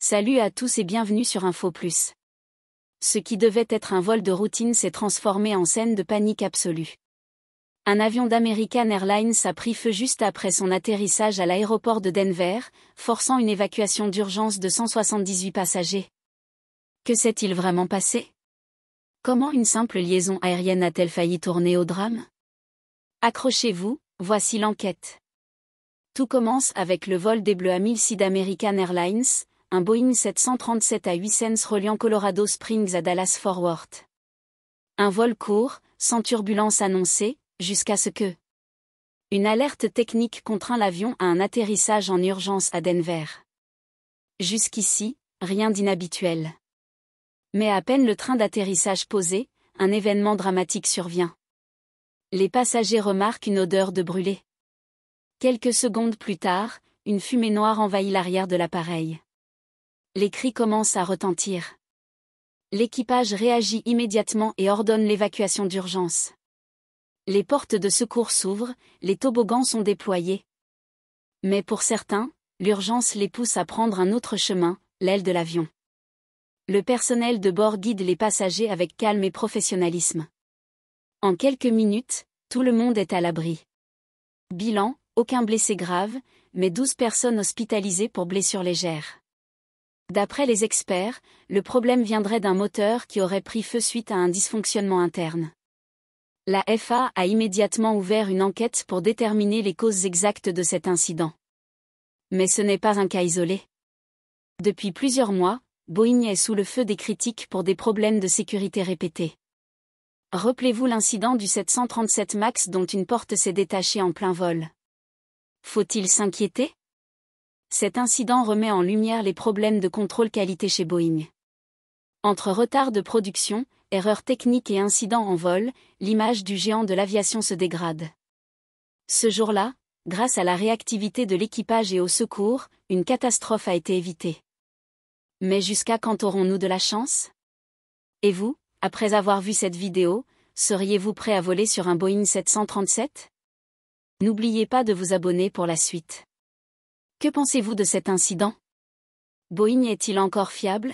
Salut à tous et bienvenue sur Info Plus. Ce qui devait être un vol de routine s'est transformé en scène de panique absolue. Un avion d'American Airlines a pris feu juste après son atterrissage à l'aéroport de Denver, forçant une évacuation d'urgence de 178 passagers. Que s'est-il vraiment passé? Comment une simple liaison aérienne a-t-elle failli tourner au drame? Accrochez-vous, voici l'enquête. Tout commence avec le vol des Bleus à 1006 d'American Airlines, un Boeing 737 à 8 cents reliant Colorado Springs à Dallas-Fort Worth. Un vol court, sans turbulence annoncée, jusqu'à ce que une alerte technique contraint l'avion à un atterrissage en urgence à Denver. Jusqu'ici, rien d'inhabituel. Mais à peine le train d'atterrissage posé, un événement dramatique survient. Les passagers remarquent une odeur de brûlé. Quelques secondes plus tard, une fumée noire envahit l'arrière de l'appareil. Les cris commencent à retentir. L'équipage réagit immédiatement et ordonne l'évacuation d'urgence. Les portes de secours s'ouvrent, les toboggans sont déployés. Mais pour certains, l'urgence les pousse à prendre un autre chemin, l'aile de l'avion. Le personnel de bord guide les passagers avec calme et professionnalisme. En quelques minutes, tout le monde est à l'abri. Bilan, aucun blessé grave, mais 12 personnes hospitalisées pour blessures légères. D'après les experts, le problème viendrait d'un moteur qui aurait pris feu suite à un dysfonctionnement interne. La FAA a immédiatement ouvert une enquête pour déterminer les causes exactes de cet incident. Mais ce n'est pas un cas isolé. Depuis plusieurs mois, Boeing est sous le feu des critiques pour des problèmes de sécurité répétés. Rappelez-vous l'incident du 737 MAX dont une porte s'est détachée en plein vol. Faut-il s'inquiéter? Cet incident remet en lumière les problèmes de contrôle qualité chez Boeing. Entre retard de production, erreurs techniques et incidents en vol, l'image du géant de l'aviation se dégrade. Ce jour-là, grâce à la réactivité de l'équipage et au secours, une catastrophe a été évitée. Mais jusqu'à quand aurons-nous de la chance? Et vous, après avoir vu cette vidéo, seriez-vous prêt à voler sur un Boeing 737? N'oubliez pas de vous abonner pour la suite. Que pensez-vous de cet incident? Boeing est-il encore fiable?